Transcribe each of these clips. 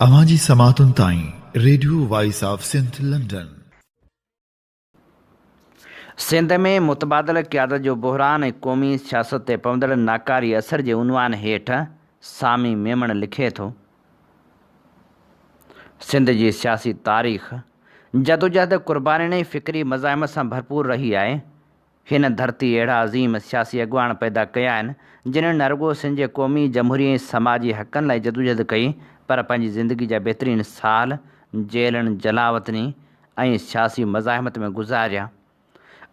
अवांजी समातुन ताईं radio voice of Sindh London. Sindh में मुतबादल क़यादत जो बहरान ऐं क़ौमी सियासत ते पवंदड़ नाकारी असर जे उनवान हेठि सामी मेमण लिखे थो। सिंध जी सियासी तारीख़ जदोजहद क़ुर्बानी ऐं फ़िक्री मज़ाहिम सां भरपूर रही आहे। हिन धरती अहिड़ा अज़ीम सियासी अॻुवान पैदा कया आहिनि जिन्हनि न रुॻो सिंध जे क़ौमी जमहूरी ऐं समाजी हक़नि लाइ जदोजहद कई, पर पंहिंजी ज़िंदगी जा बहितरीन साल जेलनि, जलावतनी ऐं सियासी मज़ाहिमत में गुज़ारिया।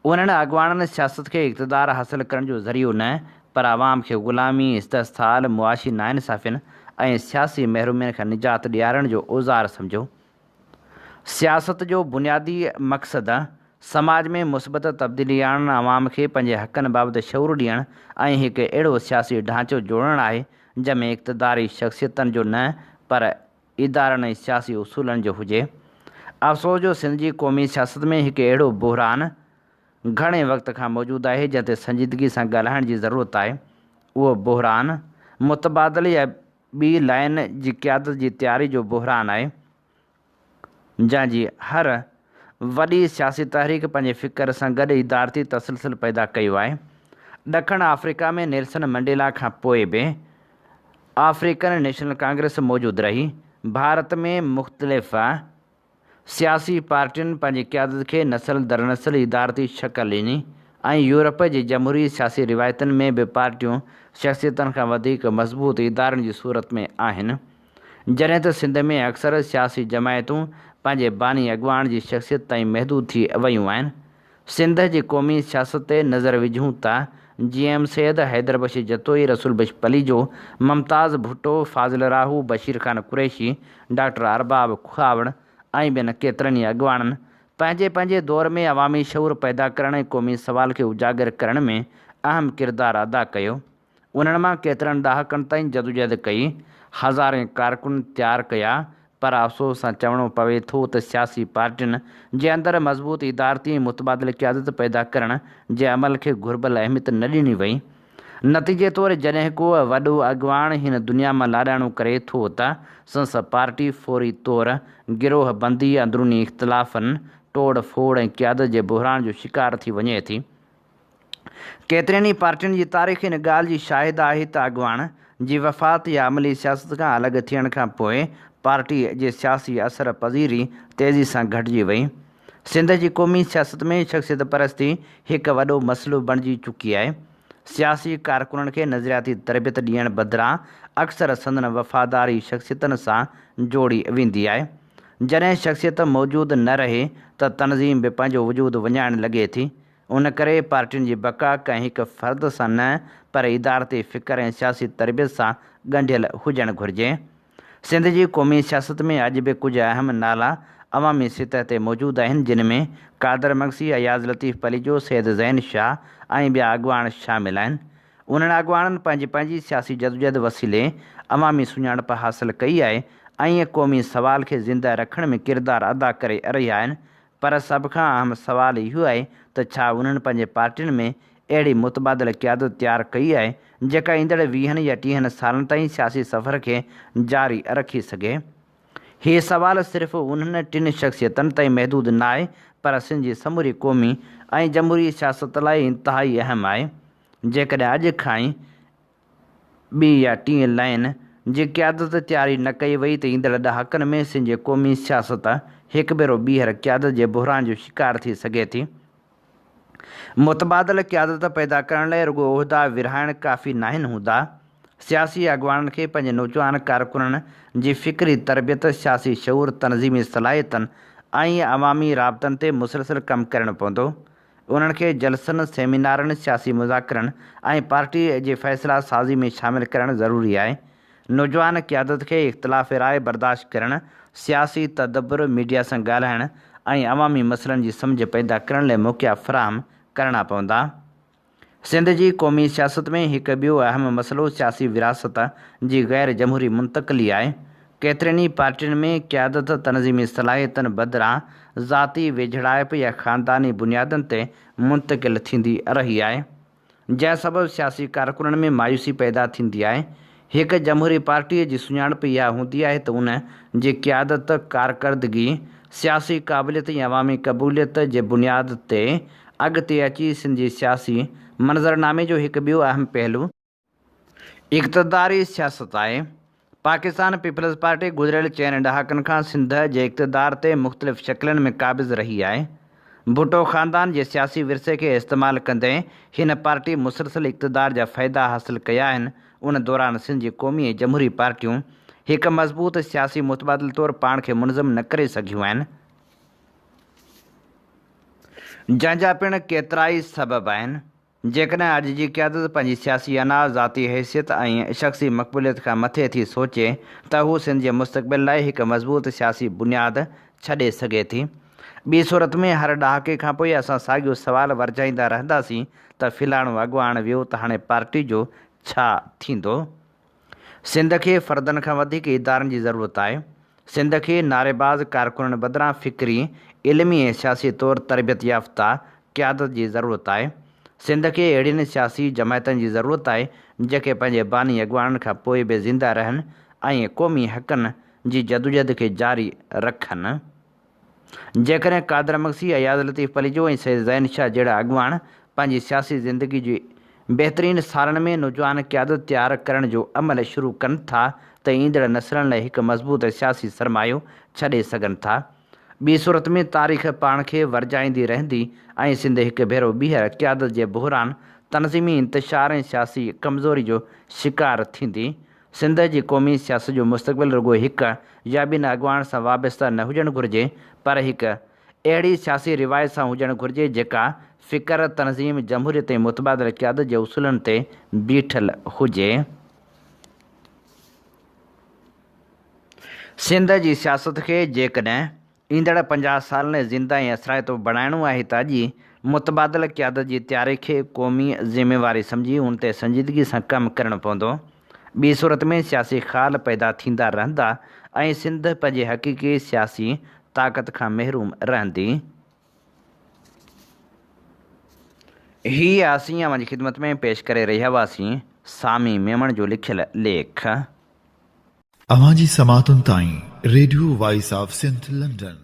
उन्हनि अॻुवाननि सियासत खे इक़्तिदार हासिल करण जो ज़रियो न, पर आवाम खे ग़ुलामी, इस्तहसाल, मुआशी नाइंसाफ़ियुनि ऐं सियासी महरूमियुनि खां निजात ॾियारण जो औज़ार सम्झो। सियासत जो बुनियादी मक़सदु समाज में मुस्बत तब्दीली आणणु, आवाम खे पंहिंजे हक़नि बाबति शऊर ॾियणु ऐं हिकु अहिड़ो सियासी ढांचो जोड़णु आहे जंहिंमें इक़्तिदारी शख़्सियतनि जो न, पर इदारनि ऐं सियासी उसूलनि जो हुजे। अफ़सोस जो सिंध जी क़ौमी सियासत में हिकु अहिड़ो बहरान घणे वक़्त खां मौजूदु आहे जंहिं ते संजीदगी सां ॻाल्हाइण जी ज़रूरत आहे। उहो बहरान मुतबादल या ॿी लाइन जी क़यादत जी तयारी जो बहरान आहे, जंहिंजी हर वॾी सियासी तहरीक पंहिंजे फ़िक्र सां गॾु इदारती तसलसल पैदा कयो आहे। ॾखण अफ्रीका में नेल्सन मंडेला खां पोइ बि अफ्रीकन नेशनल कांग्रेस मौजूदु रही। भारत में मुख़्तलिफ़ सियासी पार्टियुनि पंहिंजी क़यादत खे नस्ल दर नस्ल इदारती शक्ल ॾिनी ऐं यूरोप जी जमहूरी सियासी रिवायतुनि में बि पार्टियूं शख़्सियतनि खां वधीक मज़बूत इदारनि जी सूरत में आहिनि, जॾहिं त सिंध में अक्सर सियासी जमायतूं पंहिंजे बानी अॻुवान जी शख़्सियत ताईं महदूद थी वियूं आहिनि। सिंध जी क़ौमी सियासत ते नज़र विझूं त GM सैयद, हैदर बशीर जतोई, रसूल बख्श पलीजो, मुमताज़ भुट्टो, फाज़िल राहू, बशीर खान कुरैशी, डॉक्टर अरबाब खुआवड़ ऐं ॿियनि केतिरनि ई अॻुवाननि पंहिंजे पंहिंजे दौर में अवामी शऊर पैदा करण ऐं क़ौमी सवाल खे उजागर करण में अहम किरदारु अदा कयो। उन्हनि मां केतिरनि ॾहाकनि ताईं जदोजहद कई, हज़ारे कारकुन तयारु कया, पर अफ़सोस सां चवणो पवे थो त सियासी पार्टियुनि जे अंदरि मज़बूत इदारती मुतबादिल क़यादत पैदा करण जे अमल खे घुर्बल अहमियत न ॾिनी वई। नतीजे तौरु जॾहिं को वॾो अॻुवान हिन दुनिया मां लाॾाणो करे थो त संसद पार्टी फ़ौरी तौरु गिरोह बंदी, अंदरूनी इख़्तिलाफ़नि, तोड़ फोड़ ऐं क़यादत जे बहरान जो शिकार थी वञे थी। केतिरनि ई पार्टियुनि जी तारीख़ इन ॻाल्हि जी शाहिद आहे त अॻुवान जी वफ़ात या अमली सियासत खां अलॻि थियण खां पोइ पार्टी जे सियासी असर पज़ीरी तेज़ी सां घटिजी वई। सिंध जी क़ौमी सियासत में शख़्सियत परस्ती हिकु वॾो मसइलो बणिजी चुकी आहे। सियासी कारकुननि खे नज़रियाती तरबियत ॾियण बदिरां अक्सर संदन वफ़ादारी शख़्सियतनि सां जोड़ी वेंदी आहे। जॾहिं शख़्सियत मौजूदु न रहे त तनज़ीम बि पंहिंजो वजूद विञाइण लॻे थी। उन करे पार्टियुनि जी बका कंहिं हिकु फ़र्द सां न, पर इदारती फ़िक्र ऐं सियासी तरबियत सां ॻंढियल हुजणु घुरिजे। सिंध जी क़ौमी सियासत में अॼु बि कुझु अहम नाला अवामी सतह ते मौजूदु आहिनि, जिन में कादर मक्सी, अयाज़ लतीफ़ पलीजो, सैयद ज़ैन शाह ऐं ॿिया अॻुवान शामिल आहिनि। उन्हनि अॻुवाननि पंहिंजी पंहिंजी सियासी जदोजहद वसीले अवामी सुञाणप हासिल कई आहे ऐं क़ौमी सवाल खे ज़िंदा रखण में किरदारु अदा करे रहिया आहिनि। पर सभ खां अहम सवाल इहो आहे त छा उन्हनि पंहिंजे पार्टियुनि में अहिड़ी मुतबादिल क़यादत तयारु कई आहे जेका ईंदड़ 20 या 30 सालनि ताईं सियासी सफ़र खे जारी रखी सघे। हीउ सवाल सिर्फ़ु उन्हनि 3 शख़्सियतनि ताईं महदूदु न आहे, पर सिंध जी समूरी क़ौमी ऐं जमहूरी सियासत लाइ इंतिहाई अहम आहे। जेकॾहिं अॼु खां ई 2 या 3 लाइन जी क़यादत तयारी न कई वई त ईंदड़ ॾहाकनि में सिंध जी क़ौमी सियासत हिकु भेरो ॿीहर क़यादत जे बहरान जो शिकार थी सघे थी। मुतबादिल क़यादत पैदा करण लाइ रुॻो उहिदा विरहाइण काफ़ी नाहिनि हूंदा। सियासी अॻुवाननि खे पंहिंजे नौजवान कारकुननि जी फ़िक्री तरबियत, सियासी शऊर, तनज़ीमी सलाहियतनि ऐं अवामी राबतनि ते मुसलसिल कमु करणु पवंदो। उन्हनि खे जलसनि, सेमिनारनि, सियासी मुज़ाकरनि ऐं पार्टी जे फ़ैसिला साज़ी में शामिलु करणु ज़रूरी आहे। नौजवान क़यादत खे इख़्तिलाफ़ राय बर्दाश्त करणु, सियासी तदब्बुर, मीडिया सां ॻाल्हाइण ऐं अवामी मसइलनि जी सम्झ पैदा करण लाइ मौक़िया फ़राहम करणा पवंदा। सिंध जी क़ौमी सियासत में हिकु ॿियो अहम मसइलो सियासी विरासत जी गैर जमहूरी मुंतक़िली आहे। केतिरनि ई पार्टियुनि में क़यादत तनज़ीमी सलाहियतनि बदिरां ज़ाती वेझड़ाइप या ख़ानदानी बुनियादनि ते मुंतक़िल थींदी रही आहे, जंहिं सबबि सियासी कारकुननि में मायूसी पैदा थींदी आहे। हिकु जमहूरी पार्टीअ जी सुञाणप इहा हूंदी आहे त उन जी क़यादत कारकर्दगी सियासी क़ाबिलियत या अवामी क़बूलियत जे बुनियाद ते अॻिते अची सिंधी सियासी मंज़रनामे जो हिकु ॿियो अहम पहलू इक़्तिदारी सियासत आहे। पाकिस्तान पीपल्स पार्टी गुज़िरियल 4 ॾहाकनि खां सिंध जे इक़्तिदार ते मुख़्तलिफ़ शकिलनि में क़ाबिज़ रही आहे। भुट्टो ख़ानदान जे सियासी विरसे खे इस्तेमालु कंदे हिन पार्टी मुसलसल इक़्तिदार जा फ़ाइदा हासिल कया आहिनि। उन दौरान सिंध जी क़ौमी ऐं जमहूरी पार्टियूं हिकु मज़बूत सियासी मुतबादिल तौरु पाण खे मुनज़म न करे सघियूं आहिनि, जंहिंजा पिणु केतिरा ई सबब आहिनि। जेकॾहिं अॼु जी क़यादत पंहिंजी सियासी अना ज़ाती हैसियत ऐं शख़्सी मक़बूलियत खां मथे थी सोचे त हू सिंध जे मुस्तक़बिल लाइ हिकु मज़बूत सियासी बुनियाद छॾे सघे थी। ॿी सूरत में हर ॾहाके खां पोइ असां साॻियो सुवालु वरजाईंदा रहंदासीं त फिलाणो अॻुवाण वियो त हाणे पार्टी जो छा थींदो। सिंध खे फ़र्दनि खां वधीक इदारनि जी ज़रूरत आहे। सिंध खे नारेबाज़ कारकुननि बदिरां फ़िक्री, इल्मी ऐं सियासी तौरु तरबियत याफ़्ता क़यादत जी ज़रूरत आहे। सिंध खे अहिड़ियुनि सियासी जमायतनि जी ज़रूरत आहे जेके पंहिंजे बानी अॻुवाणनि खां पोइ बि ज़िंदा रहनि ऐं क़ौमी हक़नि जी जदोजहद खे जारी रखनि। जेकॾहिं कादर मक्सी, अयाज़ लतीफ़ पलीजो ऐं सैयद ज़ैन शाह जहिड़ा अॻुवाण पंहिंजी सियासी ज़िंदगी जी बहितरीन सालनि में नौजवान क़यादत तयारु करण जो अमल शुरू कनि था त ईंदड़ नसलनि लाइ हिकु मज़बूत सियासी सरमायो छॾे सघनि था। ॿी सूरत में तारीख़ पाण खे वरजाईंदी रहंदी ऐं सिंध हिकु भेरो ॿीहर क़यादत जे बहरान, तनज़ीमी इंतशार ऐं सियासी कमज़ोरी जो शिकार थींदी। सिंध जी क़ौमी सियासत जो मुस्तक़बिल रुॻो हिकु या ॿिनि अॻुवाण सां वाबस्ता न हुजणु घुरिजे, पर हिकु अहिड़ी सियासी रिवायत सां हुजणु घुरिजे जेका फ़िक्र, तनज़ीम, जमहूरियत ऐं मुतबादिल क़यादत जे उसूलनि ते बीठल हुजे। सिंध जी सियासत खे जेकॾहिं ईंदड़ 50 सालनि ज़िंदा ऐं असराइतो बणाइणो आहे त अॼु मुतबादिल क़यादत जी तयारी खे क़ौमी ज़िम्मेवारी सम्झी उन ते संजीदगी सां कमु करणु पवंदो। ॿी सूरत में सियासी ख़ाल पैदा थींदा रहंदा ऐं सिंध पंहिंजे हक़ीक़ी सियासी ताक़त खां महरूम रहंदी। हीअ असीं अव्हांजी ख़िदमत में पेश करे रहिया हुआसीं सामी मेमण जो लिखियल लेख। अवां जी समातुनि ताईं radio voice of Sindh London.